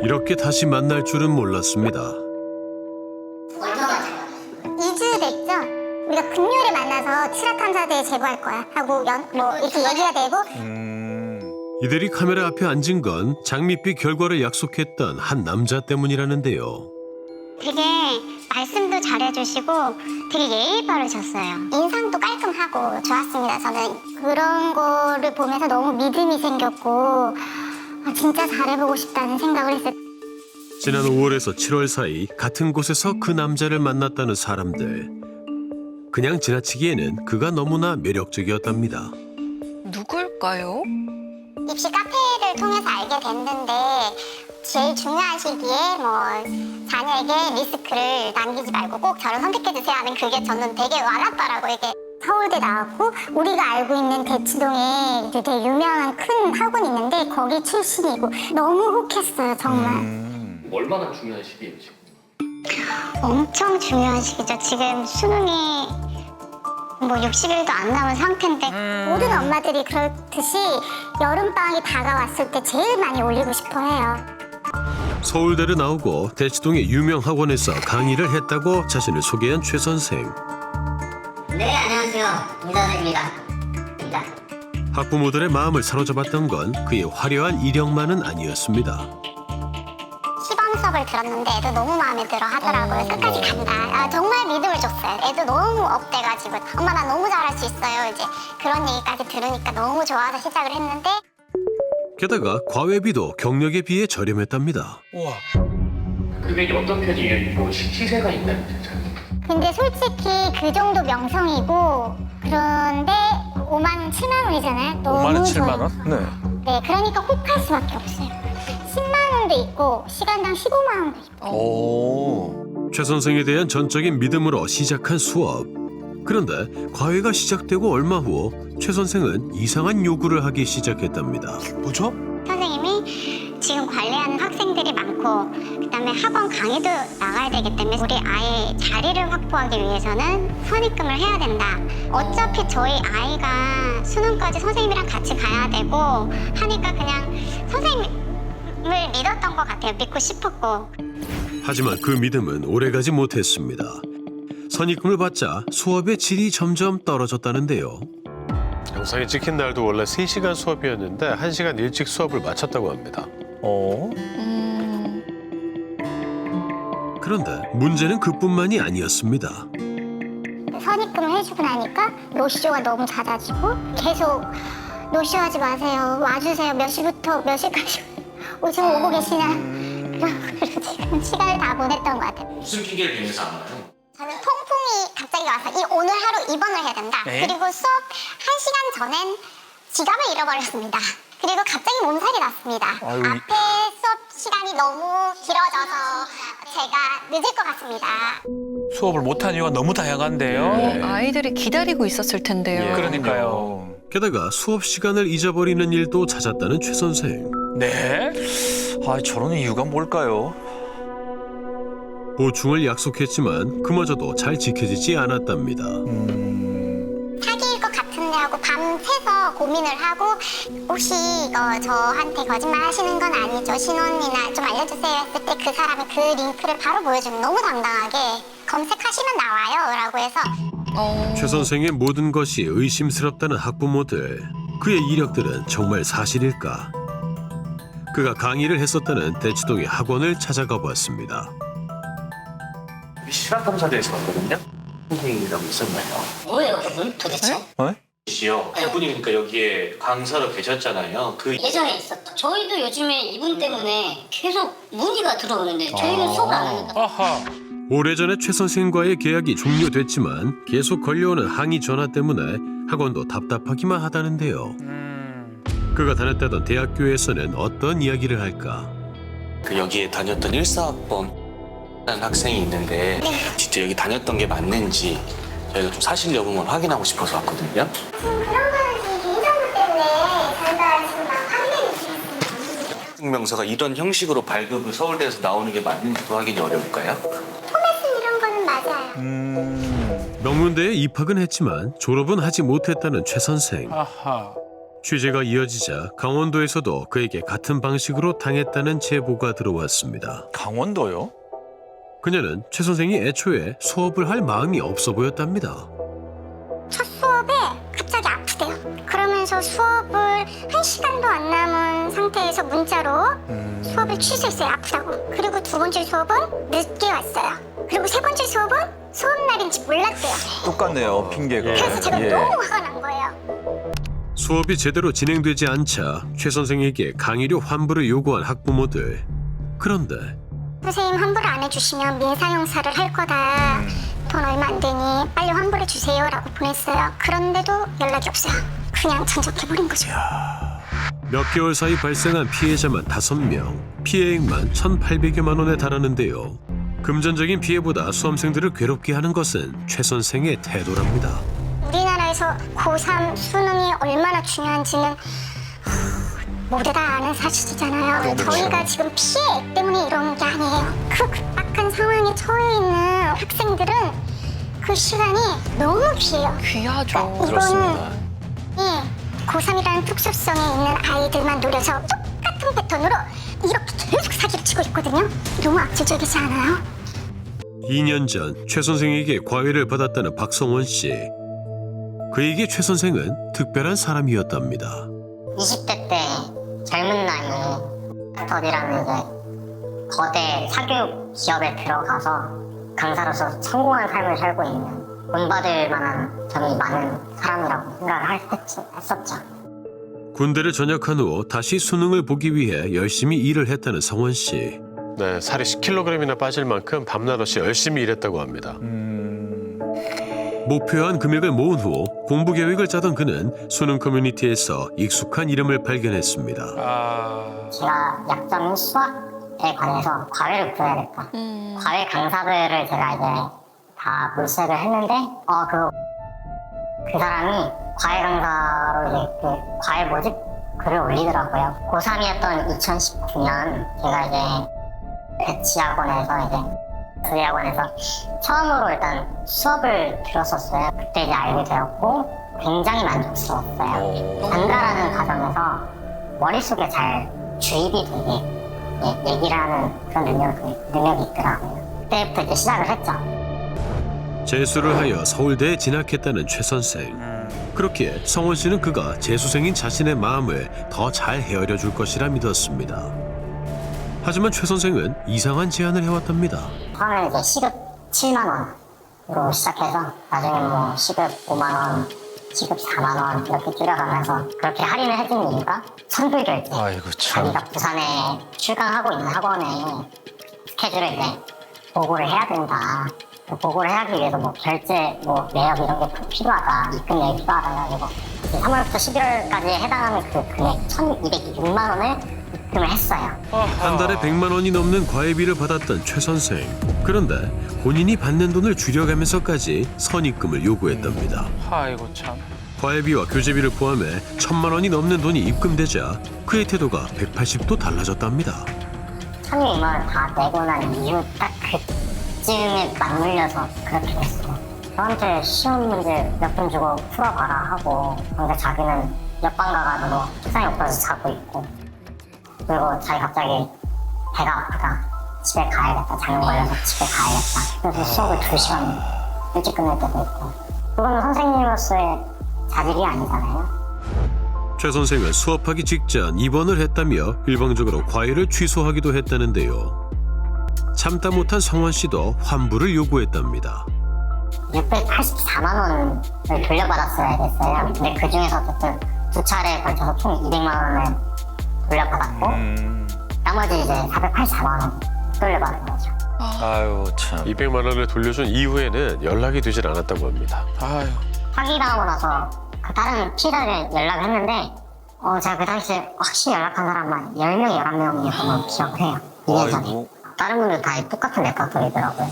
이렇게 다시 만날 줄은 몰랐습니다. 얼마나 잘 2주 됐죠? 우리가 금요일에 만나서 칠화탐사대에 제보할 거야 하고 이렇게 얘기가 되고 이들이 카메라 앞에 앉은 건 장밋빛 결과를 약속했던 한 남자 때문이라는데요. 되게 말씀도 잘해주시고 되게 예의 바르셨어요. 인상도 깔끔하고 좋았습니다. 저는 그런 거를 보면서 너무 믿음이 생겼고 진짜 잘해보고 싶다는 생각을 했어요. 지난 5월에서 7월 사이 같은 곳에서 그 남자를 만났다는 사람들. 그냥 지나치기에는 그가 너무나 매력적이었답니다. 누굴까요? 입시 카페를 통해서 알게 됐는데 제일 중요한 시기에 자녀에게 리스크를 남기지 말고 꼭 저를 선택해주세요 하는 그게 저는 되게 와닿더라고요. 이게 서울대 나왔고 우리가 알고 있는 대치동에 되게 유명한 큰 학원이 있는데 거기 출신이고 너무 혹했어요 정말. 얼마나 중요한 시기예요 지금? 엄청 중요한 시기죠. 지금 수능이 60일도 안 남은 상태인데 모든 엄마들이 그렇듯이 여름방학이 다가왔을 때 제일 많이 올리고 싶어 해요. 서울대를 나오고 대치동의 유명 학원에서 강의를 했다고 자신을 소개한 최 선생. 네, 안녕하세요. 김선생입니다. 학부모들의 마음을 사로잡았던 건 그의 화려한 이력만은 아니었습니다. 시범 수업을 들었는데 애도 너무 마음에 들어 하더라고요. 끝까지 간다. 정말 믿음을 줬어요. 애도 너무 업돼가지고 엄마 나 너무 잘할 수 있어요. 이제 그런 얘기까지 들으니까 너무 좋아서 시작을 했는데 게다가 과외비도 경력에 비해 저렴했답니다. 우와. 금액이 어떤 편이에요? 뭐 시세가 있나요 진짜? 근데 솔직히 그 정도 명성이고 그런데 5만 7만 원이잖아요. 너무 5만 원, 7만 원? 네. 네, 그러니까 혹할 수밖에 없어요. 10만 원도 있고 시간당 15만 원도 있고. 오. 최 선생에 대한 전적인 믿음으로 시작한 수업. 그런데 과외가 시작되고 얼마 후 최 선생은 이상한 요구를 하기 시작했답니다. 뭐죠? 선생님이 지금 관리하는 학생들이 많고 그다음에 학원 강의도 나가야 되기 때문에 우리 아이 자리를 확보하기 위해서는 선입금을 해야 된다. 어차피 저희 아이가 수능까지 선생님이랑 같이 가야 되고 하니까 그냥 선생님을 믿었던 것 같아요. 믿고 싶었고. 하지만 그 믿음은 오래가지 못했습니다. 선입금을 받자 수업의 질이 점점 떨어졌다는데요. 영상이 찍힌 날도 원래 3시간 수업이었는데 1시간 일찍 수업을 마쳤다고 합니다. 어? 그런데 문제는 그뿐만이 아니었습니다. 선입금을 해주고 나니까 노쇼가 너무 잦아지고 계속 노쇼하지 마세요. 와주세요. 몇 시부터 몇 시까지 지금 오고 계시나. 그리고 지금 시간을 다 보냈던 것 같아요. 무슨 핑계를 대면서 안 와요? 저는 통풍이 갑자기 와서 오늘 하루 입원을 해야 된다. 그리고 수업 1시간 전엔 지갑을 잃어버렸습니다. 그리고 갑자기 몸살이 났습니다. 아유, 앞에 수업 시간이 너무 길어져서 제가 늦을 것 같습니다. 수업을 못한 이유가 너무 다양한데요. 아이들이 기다리고 있었을 텐데요. 그러니까요. 게다가 수업 시간을 잊어버리는 일도 잦았다는 최 선생. 네? 아, 저런 이유가 뭘까요? 보충을 약속했지만 그마저도 잘 지켜지지 않았답니다. 사기일 것 같은데 하고 밤새서 고민을 하고 혹시 이거 저한테 거짓말 하시는 건 아니죠? 신원이나 좀 알려주세요 했을 때 그 사람이 그 링크를 바로 보여주면 너무 당당하게 검색하시면 나와요 라고 해서 최 선생의 모든 것이 의심스럽다는 학부모들. 그의 이력들은 정말 사실일까? 그가 강의를 했었다는 대치동의 학원을 찾아가 보았습니다. 실학감사대에서 왔거든요. 선생님이라고 있었나요? 뭐예요, 그분 도대체? 씨요. 그분이 그러니까 여기에 강사로 계셨잖아요. 그 예전에 있었던. 저희도 요즘에 이분 때문에 계속 문의가 들어오는데 저희는 수업을 안 하니까. 아하. 오래전에 최 선생과의 계약이 종료됐지만 계속 걸려오는 항의 전화 때문에 학원도 답답하기만 하다는데요. 그가 다녔다던 대학교에서는 어떤 이야기를 할까? 그 여기에 다녔던 14학번 라는 학생이 있는데 진짜 여기 다녔던 게 맞는지 저희가 좀 사실 여부만 확인하고 싶어서 왔거든요. 지금 그런 거는 지금 개인정보 때문에 저희가 지금 막 확인해 주시겠습니다. 증명서가 이런 형식으로 발급을 서울대에서 나오는 게 맞는지도 확인이 어려울까요? 포맷은 이런 거는 맞아요. 명문대에 입학은 했지만 졸업은 하지 못했다는 최 선생. 아하. 취재가 이어지자 강원도에서도 그에게 같은 방식으로 당했다는 제보가 들어왔습니다. 강원도요? 그녀는 최 선생이 애초에 수업을 할 마음이 없어 보였답니다. 첫 수업에 갑자기 아프대요. 그러면서 수업을 1시간도 안 남은 상태에서 문자로 수업을 취소했어요. 아프다고. 그리고 두 번째 수업은 늦게 왔어요. 그리고 세 번째 수업은 수업 날인지 몰랐대요. 똑같네요, 핑계가. 그래서 제가 예. 너무 화가 난 거예요. 수업이 제대로 진행되지 않자 최 선생에게 강의료 환불을 요구한 학부모들. 그런데 선생님 환불 안 해주시면 민사형사를 할 거다. 돈 얼마 안 되니 빨리 환불해 주세요 라고 보냈어요. 그런데도 연락이 없어요. 그냥 전적해버린 거죠. 몇 개월 사이 발생한 피해자만 5명, 피해액만 1,800여만 원에 달하는데요. 금전적인 피해보다 수험생들을 괴롭게 하는 것은 최 선생의 태도랍니다. 우리나라에서 고3 수능이 얼마나 중요한지는 모두 다 아는 사실이잖아요. 저희가 지금 피해 때문에 이런 게 아니에요. 그 급박한 상황에 처해 있는 학생들은 그 시간이 너무 귀해요. 귀하죠. 그렇습니다. 고3이라는 특수성이 있는 아이들만 노려서 똑같은 패턴으로 이렇게 계속 사기를 치고 있거든요. 너무 악질적이지 않아요? 2년 전 최 선생에게 과외를 받았다는 박성원 씨. 그에게 최 선생은 특별한 사람이었답니다. 20대 때 젊은 나이 스터디라는 이제 거대 사교육 기업에 들어가서 강사로서 성공한 삶을 살고 있는 본받을 만한 점이 많은 사람이라고 생각을 했었죠. 군대를 전역한 후 다시 수능을 보기 위해 열심히 일을 했다는 성원 씨. 네, 살이 10kg이나 빠질 만큼 밤낮 없이 열심히 일했다고 합니다. 목표한 금액을 모은 후 공부 계획을 짜던 그는 수능 커뮤니티에서 익숙한 이름을 발견했습니다. 제가 약점인 수학에 관해서 과외를 구해야겠다. 과외 강사들을 제가 이제 다 물색을 했는데 그 사람이 과외 강사로 이제 그 과외 모집 글을 올리더라고요. 고3이었던 2019년 제가 이제 배치학원에서 이제 대학원에서 처음으로 일단 수업을 들었었어요. 그때 이제 알게 되었고 굉장히 만족스러웠어요. 단가라는 과정에서 머릿속에 잘 주입이 되게 얘기를 하는 그런 능력이 있더라고요. 그때부터 이제 시작을 했죠. 재수를 하여 서울대에 진학했다는 최 선생. 그렇기에 성원 씨는 그가 재수생인 자신의 마음을 더 잘 헤아려 줄 것이라 믿었습니다. 하지만 최 선생은 이상한 제안을 해왔답니다. 처음에는 이제 시급 7만 원으로 시작해서 나중에 뭐 시급 5만 원, 시급 4만 원 이렇게 줄여가면서 그렇게 할인을 해준 이유가 선불결제. 아이고 참. 자기가 부산에 출강하고 있는 학원에 스케줄을 이제 보고를 해야 된다. 그 보고를 하기 위해서 뭐 결제, 뭐 내역 이런 게 필요하다. 입금 내역이 필요하다 해가지고 3월부터 11월까지에 해당하는 그 금액 1,206만 원을 입금을 했어요. 한 달에 100만 원이 넘는 과외비를 받았던 최 선생. 그런데 본인이 받는 돈을 줄여가면서까지 선입금을 요구했답니다. 아이고 참. 과외비와 교재비를 포함해 1,000만 원이 넘는 돈이 입금되자 그의 태도가 180도 달라졌답니다. 1,200만 원 다 내고 난 이후 딱 그쯤에 맞물려서 그렇게 됐어요. 저한테 시험 문제 몇 분 주고 풀어봐라 하고, 근데 자기는 옆방 가가지고 책상에 엎어서 자고 있고, 그리고 자기 갑자기 배가 아프다, 집에 가야겠다, 장염 걸려서 집에 가야겠다. 그래서 수업을 2시간 일찍 끝낼 때도 있고. 그건 선생님으로서의 자질이 아니잖아요. 최 선생은 수업하기 직전 입원을 했다며 일방적으로 과외를 취소하기도 했다는데요. 참다 못한 성원 씨도 환불을 요구했답니다. 684만 원을 돌려받았어야 됐어요. 근데 그 중에서 어쨌든 2차례에 걸쳐서 총 200만 원을 돌려받았고 나머지 이제 484만 원 돌려받은 거죠. 아유 참. 200만 원을 돌려준 이후에는 연락이 되질 않았다고 합니다. 아유. 사기당하고 나서 그 다른 피해자를 연락을 했는데 제가 그 당시에 확실히 연락한 사람만 10명, 11명이었던 걸 기억을 해요. 2년 전에. 아이고. 다른 분들 다 똑같은 레퍼토리더라고요.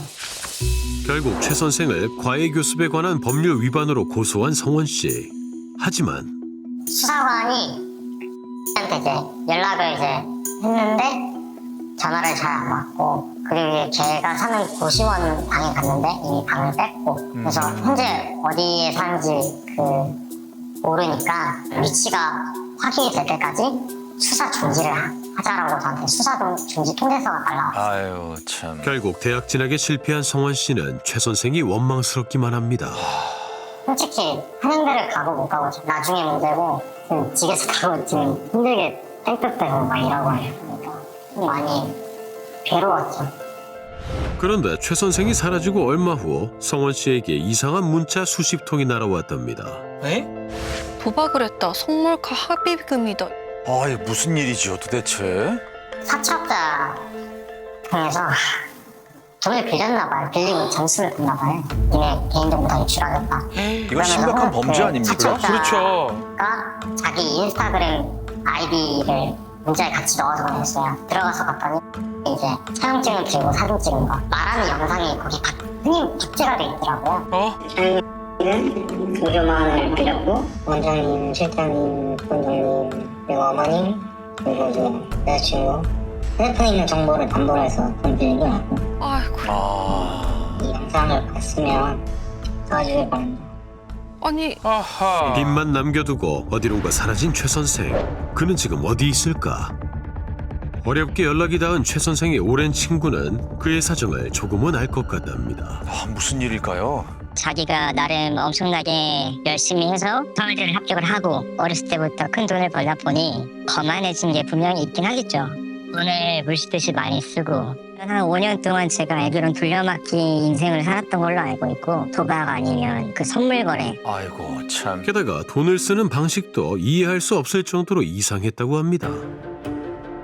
결국 최 선생을 과외 교습에 관한 법률 위반으로 고소한 성원 씨. 하지만 수사관이 한테 이제 연락을 이제 했는데 전화를 잘 안 받고, 그리고 걔가 사는 고시원 방에 갔는데 이미 방을 뺐고, 그래서 현재 어디에 사는지 모르니까 위치가 확인이 될 때까지 수사 중지를 하자라고 저한테 수사 중지 통지서가 날라왔어요. 아유 참. 결국 대학 진학에 실패한 성원 씨는 최 선생이 원망스럽기만 합니다. 솔직히 하는 데를 가고 못 가고 나중에 문제고 지금 집에서 가고 지금 힘들게 땡볕대고 막 이러고 하니까 좀 많이 괴로웠죠. 그런데 최 선생이 사라지고 얼마 후 성원 씨에게 이상한 문자 수십 통이 날아왔답니다. 에? 도박을 했다. 성몰카 합의금이다. 아 이게 무슨 일이지요 도대체? 사채업자 통해서 돈을 빌렸나 봐요. 빌리고 점수를 줬나 봐요. 니네 개인정보 다 유출하겠다. 이건 심각한 범죄 아닙니까? 사채업자가 자기 인스타그램 아이디를 문자에 같이 넣어서 보냈어요. 들어가서 봤더니 이제 촬영증을 들고 사진 찍은 거 말하는 영상이 거기 흔히 박제가 돼 있더라고요. 저희는 무료만 원을 빌렸고 원장님, 실장님, 본장님, 그리고 어머님, 그리고 이제 여자친구 휴대폰에 있는 정보를 담보로 해서 돈 빌린 게 맞고 아이고. 이 영상을 봤으면 도와주길 바랍니다. 아니 입만 남겨두고 어디론가 사라진 최 선생. 그는 지금 어디 있을까? 어렵게 연락이 닿은 최 선생의 오랜 친구는 그의 사정을 조금은 알 것 같답니다. 아 무슨 일일까요? 자기가 나름 엄청나게 열심히 해서 서울대를 합격을 하고 어렸을 때부터 큰 돈을 벌다 보니 거만해진 게 분명히 있긴 하겠죠. 돈을 물시듯이 많이 쓰고 한 5년 동안 제가 알기로는 돌려막기 인생을 살았던 걸로 알고 있고 도박 아니면 그 선물 거래 아이고 참. 게다가 돈을 쓰는 방식도 이해할 수 없을 정도로 이상했다고 합니다.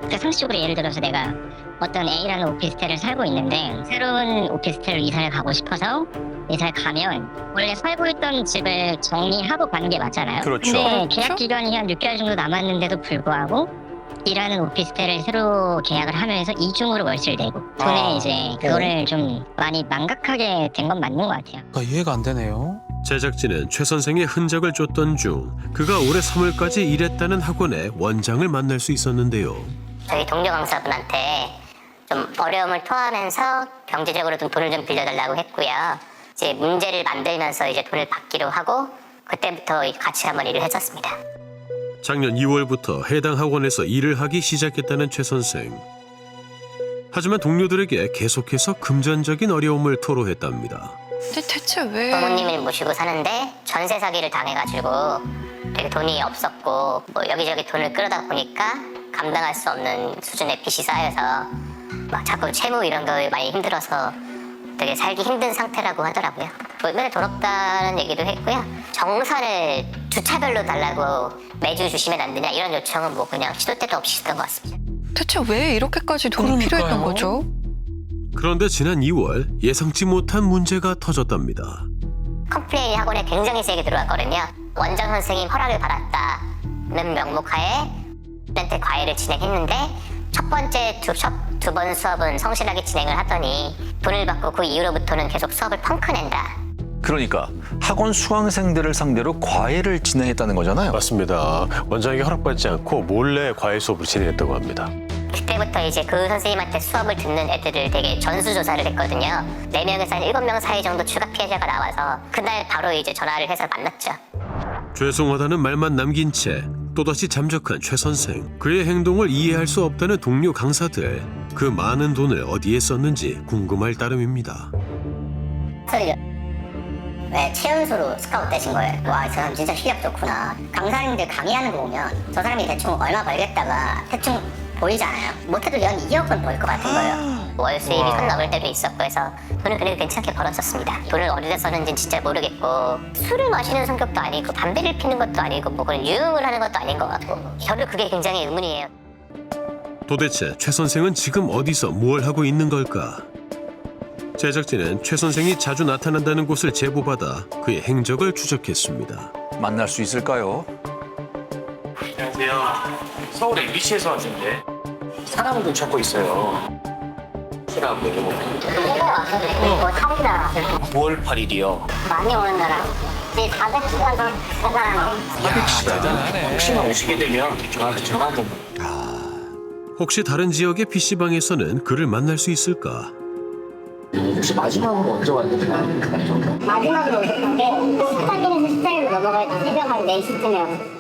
그러니까 상식적으로 예를 들어서 내가 어떤 A라는 오피스텔을 살고 있는데 새로운 오피스텔로 이사를 가고 싶어서 이사를 가면 원래 살고 있던 집을 정리하고 가는 게 맞잖아요. 그렇죠. 근데 계약 기간이 한 6개월 정도 남았는데도 불구하고 B라는 오피스텔을 새로 계약을 하면서 이중으로 월세를 내고 돈에 이제 그거를 좀 많이 망각하게 된 건 맞는 것 같아요. 이해가 안 되네요. 제작진은 최 선생의 흔적을 쫓던 중 그가 올해 3월까지 일했다는 학원의 원장을 만날 수 있었는데요. 저희 동료 강사분한테 좀 어려움을 토하면서 경제적으로 좀 돈을 좀 빌려달라고 했고요. 이제 문제를 만들면서 이제 돈을 받기로 하고 그때부터 같이 한번 일을 했었습니다. 작년 2월부터 해당 학원에서 일을 하기 시작했다는 최 선생. 하지만 동료들에게 계속해서 금전적인 어려움을 토로했답니다. 근데 대체 왜? 부모님을 모시고 사는데 전세 사기를 당해가지고 되게 돈이 없었고 뭐 여기저기 돈을 끌어다 보니까 감당할 수 없는 수준의 빚이 쌓여서 막 자꾸 채무 이런 거 많이 힘들어서 되게 살기 힘든 상태라고 하더라고요. 맨날 돈 없다는 얘기도 했고요. 정산을 주차별로 달라고 매주 주시면 안 되냐 이런 요청은 뭐 그냥 시도 때도 없이 했던 것 같습니다. 대체 왜 이렇게까지 돈이 그러니까요. 필요했던 거죠? 그런데 지난 2월 예상치 못한 문제가 터졌답니다. 컴플레인이 학원에 굉장히 세게 들어왔거든요. 원장 선생님 허락을 받았다는 명목하에 한테 과외를 진행했는데 첫 번째 두 번 수업은 성실하게 진행을 하더니 돈을 받고 그 이후로부터는 계속 수업을 펑크낸다. 그러니까 학원 수강생들을 상대로 과외를 진행했다는 거잖아요. 맞습니다. 원장에게 허락받지 않고 몰래 과외 수업을 진행했다고 합니다. 그때부터 이제 그 선생님한테 수업을 듣는 애들을 되게 전수조사를 했거든요. 4명에서 한 7명 사이 정도 추가 피해자가 나와서 그날 바로 이제 전화를 해서 만났죠. 죄송하다는 말만 남긴 채 또다시 잠적한 최 선생. 그의 행동을 이해할 수 없다는 동료 강사들. 그 많은 돈을 어디에 썼는지 궁금할 따름입니다. 왜 최연소로 스카우트 되신 거예요? 와, 저 사람 진짜 실력 좋구나. 강사님들 강의하는 거 보면 저 사람이 대충 얼마 벌겠다가 대충 보이잖아요. 못해도 연 2억 원 벌 것 같은 거예요. 월 수입이 선 넘을 때도 있었고 해서 돈을 그래도 괜찮게 벌었었습니다. 돈을 어디다 썼는지는 진짜 모르겠고 술을 마시는 성격도 아니고 담배를 피는 것도 아니고 뭐 그런 유흥을 하는 것도 아닌 것 같고 저는 그게 굉장히 의문이에요. 도대체 최 선생은 지금 어디서 뭘 하고 있는 걸까? 제작진은 최 선생이 자주 나타난다는 곳을 제보받아 그의 행적을 추적했습니다. 만날 수 있을까요? 안녕하세요. 서울 MBC에서 왔는데 사람을 찾고 있어요. 시라고 뭐 사기다. 9월 8일이요. 많이 오는 나라. 이제 400시간 더 사람. 400시간? 혹시나 오시게 되면 저한테 전화 한 번. 혹시 다른 지역의 PC방에서는 그를 만날 수 있을까? 혹시 마지막으로 언제 왔는지 마지막으로 오셨던 게 스타기는 스타일로 넘어갈 때 새벽 한 4시쯤이었어요.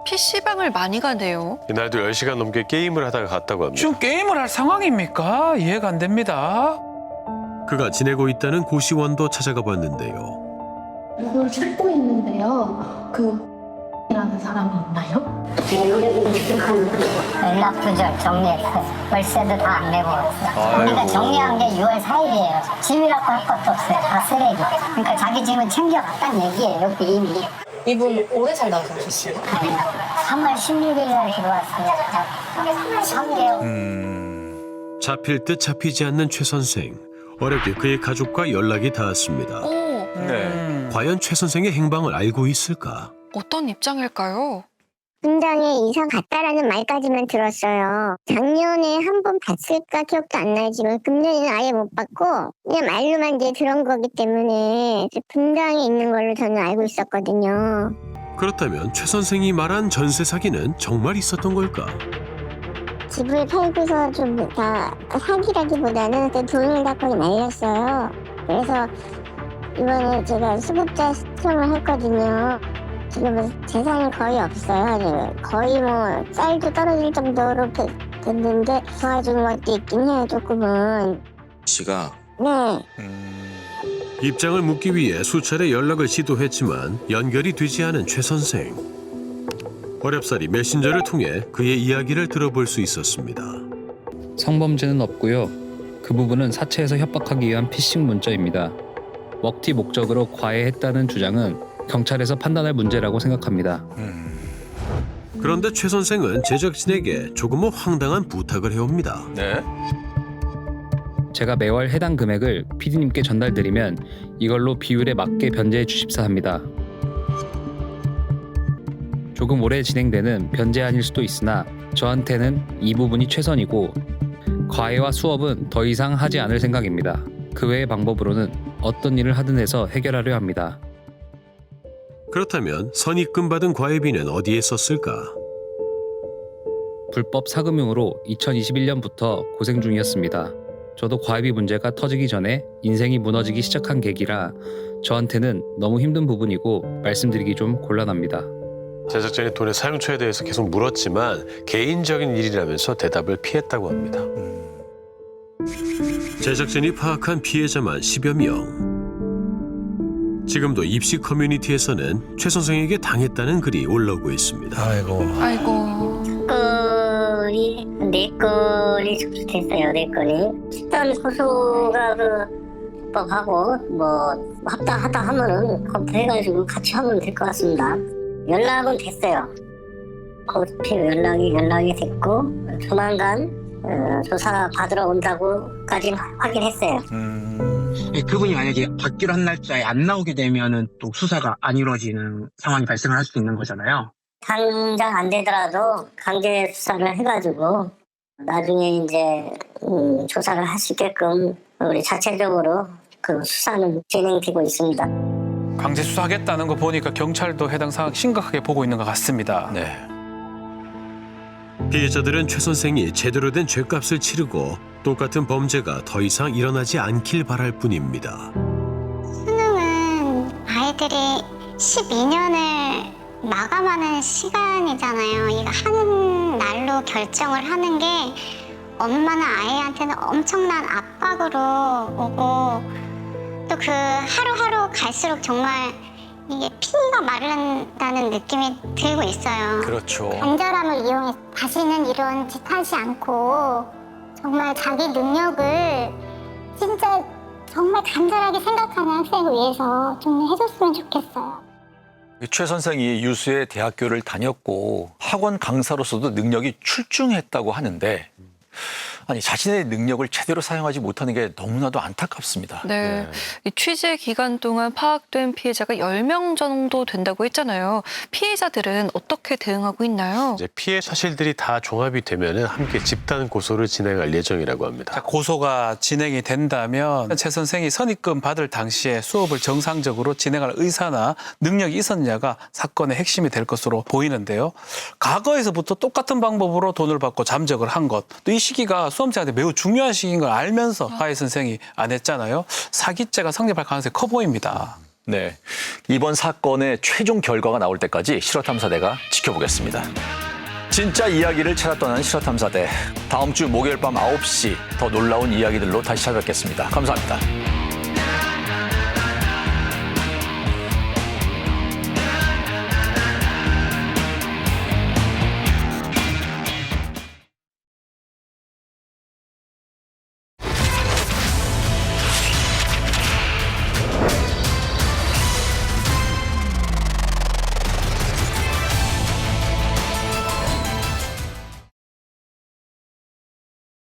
PC방을 많이 가네요. 이날도 10시간 넘게 게임을 하다가 갔다고 합니다. 지금 게임을 할 상황입니까? 이해가 안 됩니다. 그가 지내고 있다는 고시원도 찾아가 봤는데요. 누굴 찾고 있는데요. 라는 사람이 있나요? 연락 두절 정리했어요. 월세도 다 안 내고 왔어요. 그러니까 정리한 게 6월 4일이에요. 집이라고 할 것도 없어요. 다 쓰레기. 그러니까 자기 집은 챙겨갔다는 얘기예요. 이미. 이분 오래 살다 가셨어요? 3월 16일에 들어왔어요. 3개월. 잡힐 듯 잡히지 않는 최 선생. 어렵게 그의 가족과 연락이 닿았습니다. 네. 과연 최 선생의 행방을 알고 있을까? 어떤 입장일까요? 분당에 이사 갔다라는 말까지만 들었어요. 작년에 한 번 봤을까 기억도 안 나지만 금년에는 아예 못 봤고 그냥 말로만 이제 들은 거기 때문에 분당에 있는 걸로 저는 알고 있었거든요. 그렇다면 최 선생이 말한 전세 사기는 정말 있었던 걸까? 집을 팔고서 좀 다 사기라기보다는 돈을 다 거의 날렸어요. 그래서 이번에 제가 수급자 신청을 했거든요. 지금은 재산이 거의 없어요. 거의 뭐 쌀도 떨어질 정도로 됐는데 도와준 것도 있긴 해요, 조금은. 씨가 네. 입장을 묻기 위해 수차례 연락을 시도했지만 연결이 되지 않은 최 선생. 어렵사리 메신저를 통해 그의 이야기를 들어볼 수 있었습니다. 성범죄는 없고요. 그 부분은 사채에서 협박하기 위한 피싱 문자입니다. 먹튀 목적으로 과외했다는 주장은 경찰에서 판단할 문제라고 생각합니다. 그런데 최 선생은 제작진에게 조금은 황당한 부탁을 해옵니다. 네. 제가 매월 해당 금액을 PD님께 전달드리면 이걸로 비율에 맞게 변제해 주십사 합니다. 조금 오래 진행되는 변제안일 수도 있으나 저한테는 이 부분이 최선이고 과외와 수업은 더 이상 하지 않을 생각입니다. 그 외의 방법으로는 어떤 일을 하든 해서 해결하려 합니다. 그렇다면 선입금 받은 과외비는 어디에 썼을까? 불법 사금융으로 2021년부터 고생 중이었습니다. 저도 과외비 문제가 터지기 전에 인생이 무너지기 시작한 계기라 저한테는 너무 힘든 부분이고 말씀드리기 좀 곤란합니다. 제작진이 돈의 사용처에 대해서 계속 물었지만 개인적인 일이라면서 대답을 피했다고 합니다. 제작진이 파악한 피해자만 10여 명. 지금도 입시 커뮤니티에서는 최 선생에게 당했다는 글이 올라오고 있습니다. 아이고. 아이고. 네 건이 접수됐어요. 4건이. 일단 고소가 그 법하고 뭐 합당하다 하면은 검토해가지고 같이 하면 될 것 같습니다. 연락은 됐어요. 연락이 됐고 조만간 조사 받으러 온다고까지는 확인했어요. 그분이 만약에 받기로 한 날짜에 안 나오게 되면은 또 수사가 안 이루어지는 상황이 발생할 수도 있는 거잖아요. 당장 안 되더라도 강제 수사를 해가지고 나중에 이제 조사를 할 수 있게끔 우리 자체적으로 그 수사는 진행되고 있습니다. 강제 수사하겠다는 거 보니까 경찰도 해당 상황 심각하게 보고 있는 것 같습니다. 네. 피해자들은 최 선생이 제대로 된 죗값을 치르고 똑같은 범죄가 더 이상 일어나지 않길 바랄 뿐입니다. 수능은 아이들이 12년을 마감하는 시간이잖아요. 이거 하는 날로 결정을 하는 게 엄마나 아이한테는 엄청난 압박으로 오고 또 그 하루하루 갈수록 정말 이게 피가 마른다는 느낌이 들고 있어요. 그렇죠. 간절함을 이용해 다시는 이런 짓 하지 않고 정말 자기 능력을 진짜 정말 간절하게 생각하는 학생을 위해서 좀 해줬으면 좋겠어요. 최 선생이 유수의 대학교를 다녔고 학원 강사로서도 능력이 출중했다고 하는데 아니 자신의 능력을 제대로 사용하지 못하는 게 너무나도 안타깝습니다. 네. 이 취재 기간 동안 파악된 피해자가 10명 정도 된다고 했잖아요. 피해자들은 어떻게 대응하고 있나요? 이제 피해 사실들이 다 종합이 되면은 함께 집단 고소를 진행할 예정이라고 합니다. 고소가 진행이 된다면 최 선생이 선입금 받을 당시에 수업을 정상적으로 진행할 의사나 능력이 있었냐가 사건의 핵심이 될 것으로 보이는데요. 과거에서부터 똑같은 방법으로 돈을 받고 잠적을 한 것, 또 이 시기가 수험생한테 매우 중요한 시기인 걸 알면서 하혜 선생이 안 했잖아요. 사기죄가 성립할 가능성이 커 보입니다. 네, 이번 사건의 최종 결과가 나올 때까지 실화탐사대가 지켜보겠습니다. 진짜 이야기를 찾아 떠나는 실화탐사대. 다음 주 목요일 밤 9시 더 놀라운 이야기들로 다시 찾아뵙겠습니다. 감사합니다.